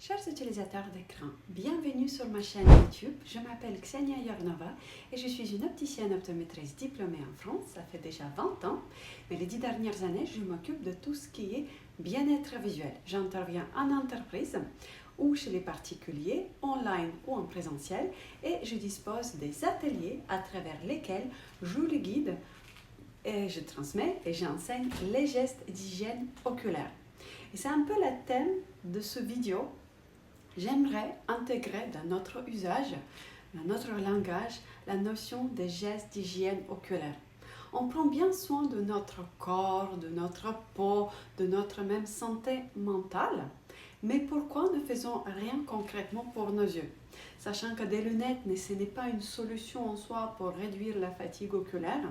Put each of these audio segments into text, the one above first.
Chers utilisateurs d'écran, bienvenue sur ma chaîne YouTube. Je m'appelle Ksenia Yornova et je suis une opticienne optométriste diplômée en France. Ça fait déjà 20 ans, mais les 10 dernières années, je m'occupe de tout ce qui est bien-être visuel. J'interviens en entreprise ou chez les particuliers, online ou en présentiel, et je dispose des ateliers à travers lesquels je les guide et je transmets et j'enseigne les gestes d'hygiène oculaire. Et c'est un peu le thème de ce vidéo. J'aimerais intégrer dans notre usage, dans notre langage, la notion des gestes d'hygiène oculaire. On prend bien soin de notre corps, de notre peau, de notre même santé mentale, mais pourquoi ne faisons rien concrètement pour nos yeux? Sachant que des lunettes, ce n'est pas une solution en soi pour réduire la fatigue oculaire,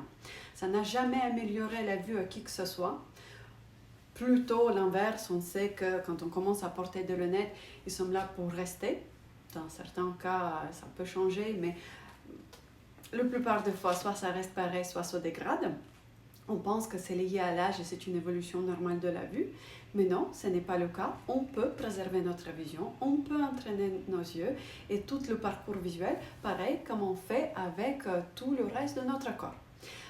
ça n'a jamais amélioré la vue à qui que ce soit. Plutôt l'inverse, on sait que quand on commence à porter des lunettes, ils sont là pour rester. Dans certains cas, ça peut changer, mais la plupart des fois, soit ça reste pareil, soit ça dégrade. On pense que c'est lié à l'âge et c'est une évolution normale de la vue, mais non, ce n'est pas le cas. On peut préserver notre vision, on peut entraîner nos yeux et tout le parcours visuel, pareil comme on fait avec tout le reste de notre corps.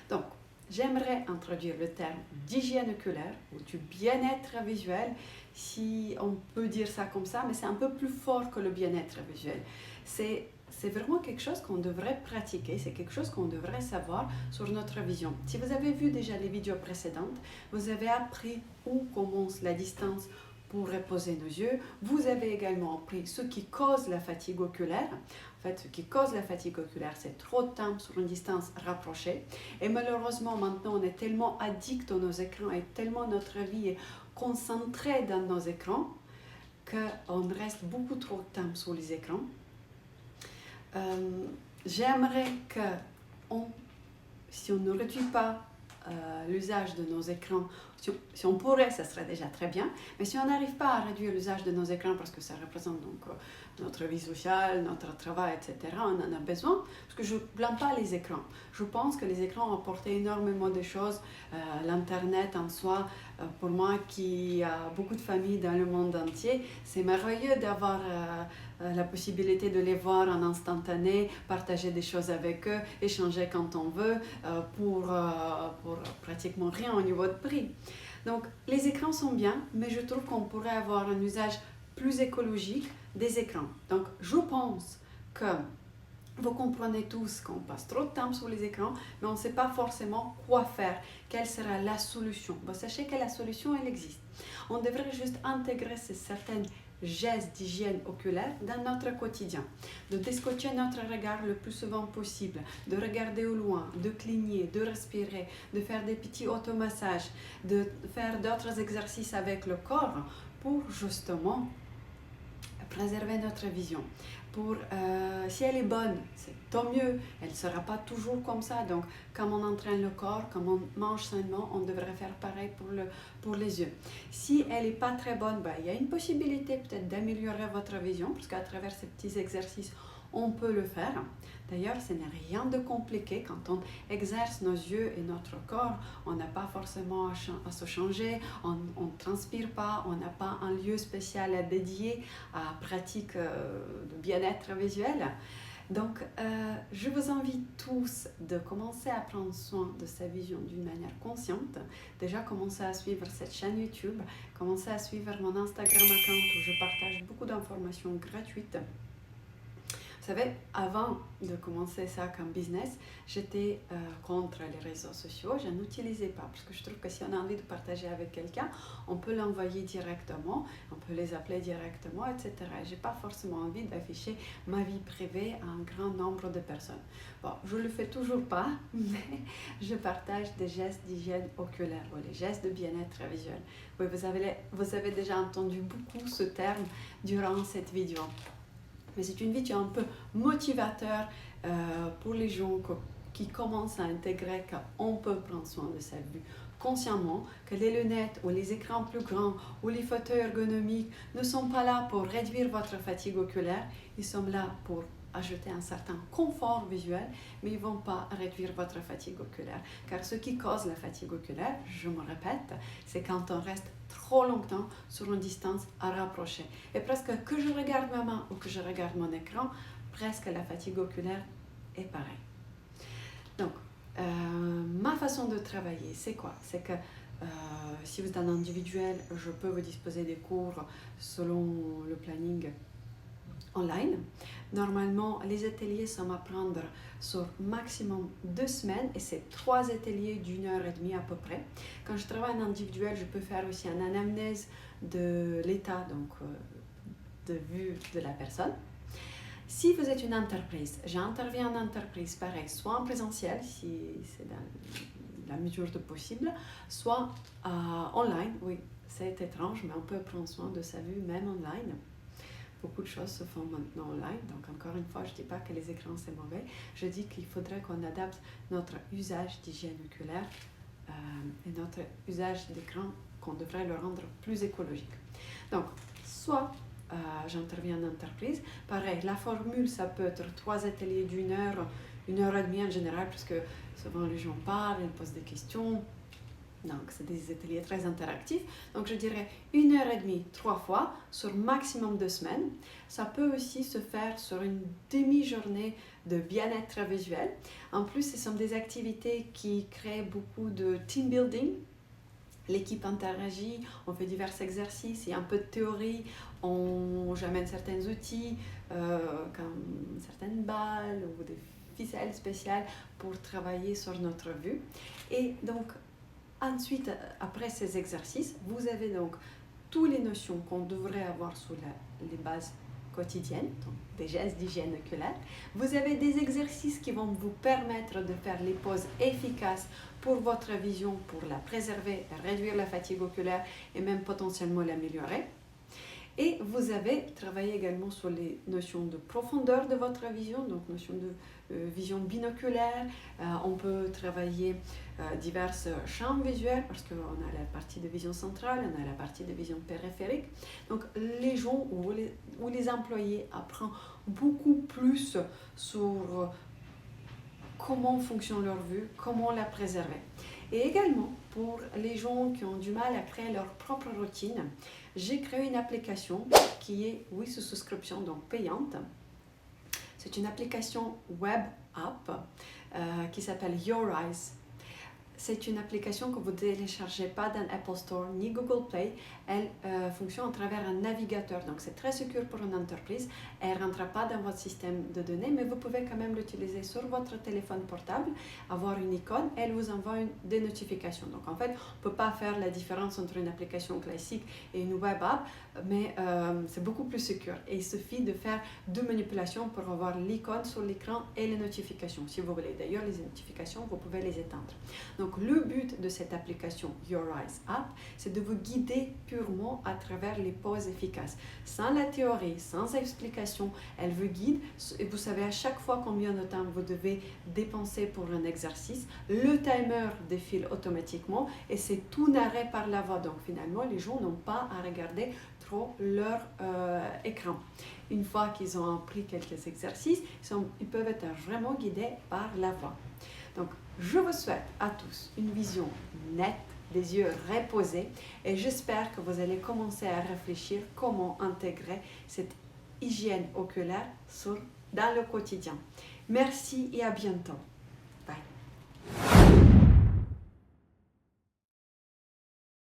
Donc, j'aimerais introduire le terme d'hygiène oculaire ou du bien-être visuel, si on peut dire ça comme ça, mais c'est un peu plus fort que le bien-être visuel. C'est vraiment quelque chose qu'on devrait pratiquer, c'est quelque chose qu'on devrait savoir sur notre vision. Si vous avez vu déjà les vidéos précédentes, vous avez appris où commence la distance pour reposer nos yeux. Vous avez également appris ce qui cause la fatigue oculaire. En fait, ce qui cause la fatigue oculaire, c'est trop de temps sur une distance rapprochée. Et malheureusement, maintenant, on est tellement addict à nos écrans et tellement notre vie est concentrée dans nos écrans qu'on reste beaucoup trop de temps sur les écrans. J'aimerais que, si on ne réduit pas l'usage de nos écrans, si on pourrait, ça serait déjà très bien, mais si on n'arrive pas à réduire l'usage de nos écrans parce que ça représente donc notre vie sociale, notre travail, etc., on en a besoin, parce que je ne blâme pas les écrans. Je pense que les écrans ont apporté énormément de choses. L'Internet en soi, pour moi qui a beaucoup de familles dans le monde entier, c'est merveilleux d'avoir la possibilité de les voir en instantané, partager des choses avec eux, échanger quand on veut, pour pratiquement rien au niveau de prix. Donc les écrans sont bien, mais je trouve qu'on pourrait avoir un usage plus écologique des écrans. Donc je pense que vous comprenez tous qu'on passe trop de temps sur les écrans, mais on ne sait pas forcément quoi faire, quelle sera la solution. Bon, sachez que la solution, elle existe. On devrait juste intégrer certaines gestes d'hygiène oculaire dans notre quotidien, de descotcher notre regard le plus souvent possible, de regarder au loin, de cligner, de respirer, de faire des petits automassages, de faire d'autres exercices avec le corps pour justement préserver notre vision. Si elle est bonne, c'est tant mieux, elle ne sera pas toujours comme ça. Donc, comme on entraîne le corps, comme on mange sainement, on devrait faire pareil pour les yeux. Si elle n'est pas très bonne, il y a une possibilité peut-être d'améliorer votre vision, parce qu'à travers ces petits exercices, on peut le faire. D'ailleurs, ce n'est rien de compliqué. Quand on exerce nos yeux et notre corps, on n'a pas forcément à se changer, on ne transpire pas, on n'a pas un lieu spécial à dédier à pratique de bien-être visuel. Donc, je vous invite tous de commencer à prendre soin de sa vision d'une manière consciente. Déjà, commencez à suivre cette chaîne YouTube, commencez à suivre mon Instagram account où je partage beaucoup d'informations gratuites. Vous savez, avant de commencer ça comme business, j'étais contre les réseaux sociaux. Je n'utilisais pas parce que je trouve que si on a envie de partager avec quelqu'un, on peut l'envoyer directement, on peut les appeler directement, etc. Je n'ai pas forcément envie d'afficher ma vie privée à un grand nombre de personnes. Bon, je ne le fais toujours pas, mais je partage des gestes d'hygiène oculaire ou les gestes de bien-être visuel. Oui, vous avez déjà entendu beaucoup ce terme durant cette vidéo. Mais c'est une vidéo un peu motivateur pour les gens qui commencent à intégrer qu'on peut prendre soin de sa vue consciemment, que les lunettes ou les écrans plus grands ou les fauteuils ergonomiques ne sont pas là pour réduire votre fatigue oculaire, ils sont là pour ajouter un certain confort visuel, mais ils ne vont pas réduire votre fatigue oculaire. Car ce qui cause la fatigue oculaire, je me répète, c'est quand on reste trop longtemps sur une distance à rapprocher. Et presque que je regarde ma main ou que je regarde mon écran, presque la fatigue oculaire est pareille. Donc, ma façon de travailler, c'est quoi? C'est que si vous êtes un individuel, je peux vous disposer des cours selon le planning online. Normalement, les ateliers sont à prendre sur maximum 2 semaines et c'est 3 ateliers d'1h30 à peu près. Quand je travaille en individuel, je peux faire aussi une anamnèse de l'état, donc de vue de la personne. Si vous êtes une entreprise, j'interviens en entreprise, pareil, soit en présentiel, si c'est dans la mesure de possible, soit online. Oui, c'est étrange, mais on peut prendre soin de sa vue même online. Beaucoup de choses se font maintenant online, donc encore une fois, je ne dis pas que les écrans c'est mauvais, je dis qu'il faudrait qu'on adapte notre usage d'hygiène oculaire et notre usage d'écran, qu'on devrait le rendre plus écologique. Donc, soit j'interviens en entreprise, pareil, la formule, ça peut être 3 ateliers d'1 heure, 1h30 en général, parce que souvent les gens parlent, ils posent des questions. Donc, c'est des ateliers très interactifs. Donc, je dirais 1h30, 3 fois, sur maximum 2 semaines. Ça peut aussi se faire sur une demi-journée de bien-être visuel. En plus, ce sont des activités qui créent beaucoup de team building. L'équipe interagit, on fait divers exercices, il y a un peu de théorie, j'amène certains outils, comme certaines balles ou des ficelles spéciales pour travailler sur notre vue. Et donc, ensuite, après ces exercices, vous avez donc toutes les notions qu'on devrait avoir sous les bases quotidiennes, donc des gestes d'hygiène oculaire. Vous avez des exercices qui vont vous permettre de faire les pauses efficaces pour votre vision, pour la préserver, réduire la fatigue oculaire et même potentiellement l'améliorer. Et vous avez travaillé également sur les notions de profondeur de votre vision, donc notion de vision binoculaire. On peut travailler divers champs visuels parce qu'on a la partie de vision centrale, on a la partie de vision périphérique. Donc les gens ou les employés apprennent beaucoup plus sur comment fonctionne leur vue, comment la préserver. Et également, pour les gens qui ont du mal à créer leur propre routine, j'ai créé une application qui est, oui, sous souscription, donc payante. C'est une application web app qui s'appelle Your Eyes. C'est une application que vous ne téléchargez pas dans Apple Store ni Google Play. Elle fonctionne à travers un navigateur, donc c'est très sûr pour une entreprise. Elle ne rentre pas dans votre système de données, mais vous pouvez quand même l'utiliser sur votre téléphone portable, avoir une icône, elle vous envoie des notifications. Donc en fait, on ne peut pas faire la différence entre une application classique et une web app, mais c'est beaucoup plus sûr. Et il suffit de faire 2 manipulations pour avoir l'icône sur l'écran et les notifications. Si vous voulez d'ailleurs les notifications, vous pouvez les éteindre. Donc le but de cette application Your Eyes App, c'est de vous guider purement à travers les pauses efficaces. Sans la théorie, sans explication, elle vous guide et vous savez à chaque fois combien de temps vous devez dépenser pour un exercice. Le timer défile automatiquement et c'est tout narré par la voix. Donc finalement, les gens n'ont pas à regarder trop leur écran. Une fois qu'ils ont appris quelques exercices, ils peuvent être vraiment guidés par la voix. Donc, je vous souhaite à tous une vision nette, des yeux reposés et j'espère que vous allez commencer à réfléchir comment intégrer cette hygiène oculaire dans le quotidien. Merci et à bientôt.